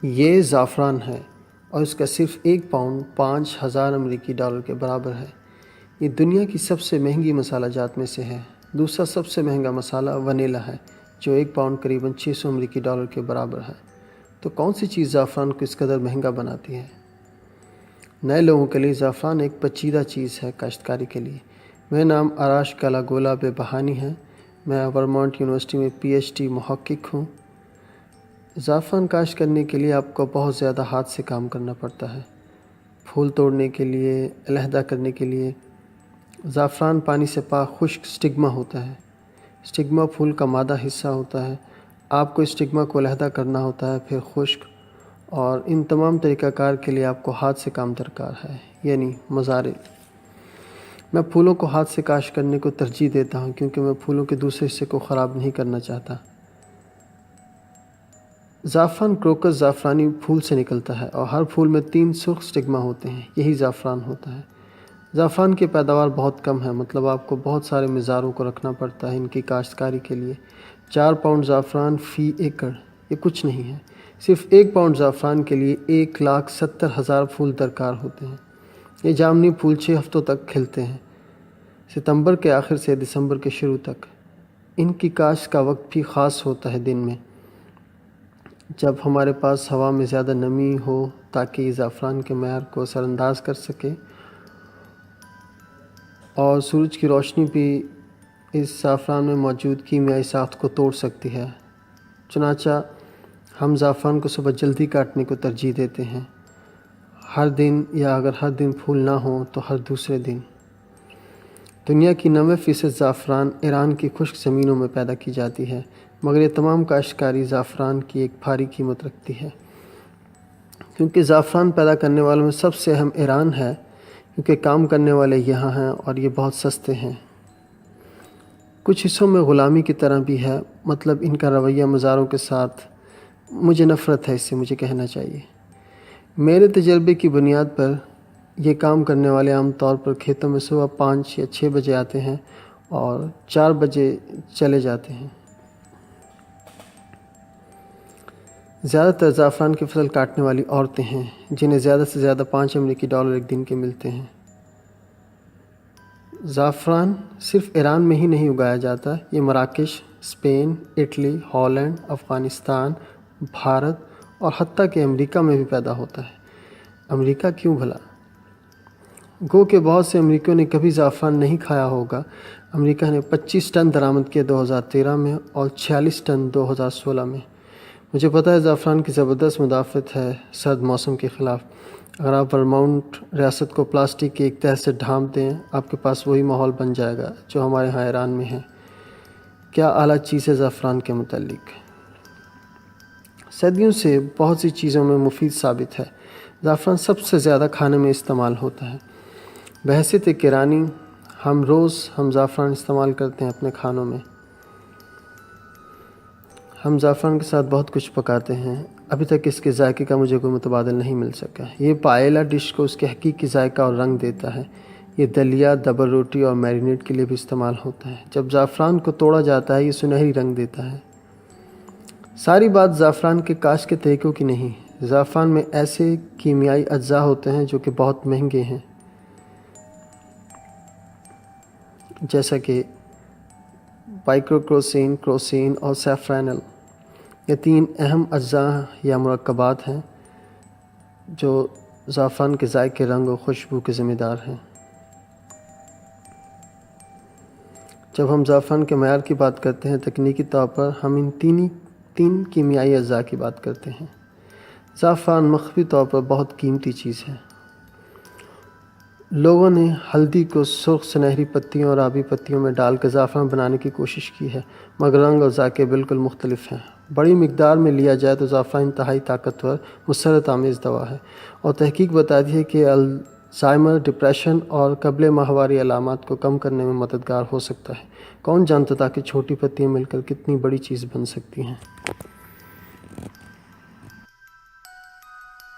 یہ زعفران ہے اور اس کا صرف 1 پاؤنڈ 5,000 امریکی ڈالر کے برابر ہے۔ یہ دنیا کی سب سے مہنگی مسالہ جات میں سے ہے۔ دوسرا سب سے مہنگا مسالہ ونیلا ہے جو 1 پاؤنڈ قریباً 600 امریکی ڈالر کے برابر ہے۔ تو کون سی چیز زعفران کو اس قدر مہنگا بناتی ہے؟ نئے لوگوں کے لیے زعفران ایک پیچیدہ چیز ہے کاشتکاری کے لیے۔ میرا نام آراش کالاگولا بہانی ہے۔ میں ورمونٹ یونیورسٹی میں پی ایچ ڈی محقق ہوں۔ زعفران کاشت کرنے کے لیے آپ کو بہت زیادہ ہاتھ سے کام کرنا پڑتا ہے۔ پھول توڑنے کے لیے، علیحدہ کرنے کے لیے زعفران پانی سے پاک خشک سٹگما ہوتا ہے۔ سٹگما پھول کا مادہ حصہ ہوتا ہے۔ آپ کو سٹگما کو علیحدہ کرنا ہوتا ہے، پھر خشک، اور ان تمام طریقہ کار کے لیے آپ کو ہاتھ سے کام درکار ہے، یعنی مزارع۔ میں پھولوں کو ہاتھ سے کاشت کرنے کو ترجیح دیتا ہوں کیونکہ میں پھولوں کے دوسرے حصے کو خراب نہیں کرنا چاہتا۔ زعفران کروکس زعفرانی پھول سے نکلتا ہے اور ہر پھول میں 3 سرخ سٹگما ہوتے ہیں، یہی زعفران ہوتا ہے۔ زعفران کی پیداوار بہت کم ہے، مطلب آپ کو بہت سارے مزاروں کو رکھنا پڑتا ہے ان کی کاشتکاری کے لیے۔ 4 پاؤنڈ زعفران فی ایکڑ یہ کچھ نہیں ہے۔ صرف 1 پاؤنڈ زعفران کے لیے 1,70,000 پھول درکار ہوتے ہیں۔ یہ جامنی پھول 6 ہفتوں تک کھلتے ہیں، ستمبر کے آخر سے دسمبر کے شروع تک۔ ان کی کاشت کا وقت بھی خاص ہوتا ہے دن میں، جب ہمارے پاس ہوا میں زیادہ نمی ہو تاکہ یہ زعفران کے معیار کو اثر انداز کر سکے، اور سورج کی روشنی بھی اس زعفران میں موجود کیمیائی ساخت کو توڑ سکتی ہے۔ چنانچہ ہم زعفران کو صبح جلدی کاٹنے کو ترجیح دیتے ہیں، ہر دن، یا اگر ہر دن پھول نہ ہوں تو ہر دوسرے دن۔ دنیا کی 90% زعفران ایران کی خشک زمینوں میں پیدا کی جاتی ہے، مگر یہ تمام کاشتکاری زعفران کی ایک بھاری قیمت رکھتی ہے۔ کیونکہ زعفران پیدا کرنے والوں میں سب سے اہم ایران ہے، کیونکہ کام کرنے والے یہاں ہیں اور یہ بہت سستے ہیں۔ کچھ حصوں میں غلامی کی طرح بھی ہے، مطلب ان کا رویہ مزاروں کے ساتھ مجھے نفرت ہے، اس سے مجھے کہنا چاہیے۔ میرے تجربے کی بنیاد پر یہ کام کرنے والے عام طور پر کھیتوں میں صبح 5 یا 6 بجے آتے ہیں اور 4 بجے چلے جاتے ہیں۔ زیادہ تر زعفران کی فصل کاٹنے والی عورتیں ہیں، جنہیں زیادہ سے زیادہ 5 امریکی ڈالر ایک دن کے ملتے ہیں۔ زعفران صرف ایران میں ہی نہیں اگایا جاتا، یہ مراکش، Spain, Italy, Holland, Afghanistan, Bharat اور حتیٰ کہ امریکہ میں بھی پیدا ہوتا ہے۔ امریکہ کیوں بھلا؟ گو کہ بہت سے امریکیوں نے کبھی زعفران نہیں کھایا ہوگا۔ امریکہ نے 25 ٹن درآمد کیا 2013 میں اور 46 ٹن 2016 میں۔ مجھے پتہ ہے زعفران کی زبردست مدافعت ہے سرد موسم کے خلاف۔ اگر آپ ورمونٹ ریاست کو پلاسٹک کی ایک تہہ سے ڈھانپ دیں، آپ کے پاس وہی ماحول بن جائے گا جو ہمارے ہاں ایران میں ہے۔ کیا اعلیٰ چیز ہے زعفران کے متعلق؟ صدیوں سے بہت سی چیزوں میں مفید ثابت ہے۔ زعفران سب سے زیادہ کھانے میں استعمال ہوتا ہے۔ بحیثیت ایک ایرانی، ہم زعفران استعمال کرتے ہیں اپنے کھانوں میں۔ ہم زعفران کے ساتھ بہت کچھ پکاتے ہیں۔ ابھی تک اس کے ذائقے کا مجھے کوئی متبادل نہیں مل سکا۔ یہ پائیلا ڈش کو اس کے حقیقی ذائقہ اور رنگ دیتا ہے۔ یہ دلیا، دبر روٹی اور میرینیٹ کے لیے بھی استعمال ہوتا ہے۔ جب زعفران کو توڑا جاتا ہے، یہ سنہری رنگ دیتا ہے۔ ساری بات زعفران کے کاشت کے طریقوں کی نہیں۔ زعفران میں ایسے کیمیائی اجزاء ہوتے ہیں جو کہ بہت مہنگے ہیں، جیسا کہ پائکروکروسین، کروسین اور سیفرانل۔ یہ 3 اہم اجزاء یا مرکبات ہیں جو زعفران کے ذائقے، رنگ اور خوشبو کے ذمہ دار ہیں۔ جب ہم زعفران کے معیار کی بات کرتے ہیں، تکنیکی طور پر ہم ان تین کیمیائی اجزاء کی بات کرتے ہیں۔ زعفران مخفی طور پر بہت قیمتی چیز ہے۔ لوگوں نے ہلدی کو سرخ سنہری پتیوں اور آبی پتیوں میں ڈال کر زعفران بنانے کی کوشش کی ہے، مگر رنگ اور ذائقے بالکل مختلف ہیں۔ بڑی مقدار میں لیا جائے تو زعفران انتہائی طاقتور، مسرت آمیز دوا ہے، اور تحقیق بتاتی ہے کہ الزائمر، ڈپریشن اور قبل ماہواری علامات کو کم کرنے میں مددگار ہو سکتا ہے۔ کون جانتا تھا کہ چھوٹی پتیاں مل کر کتنی بڑی چیز بن سکتی ہیں۔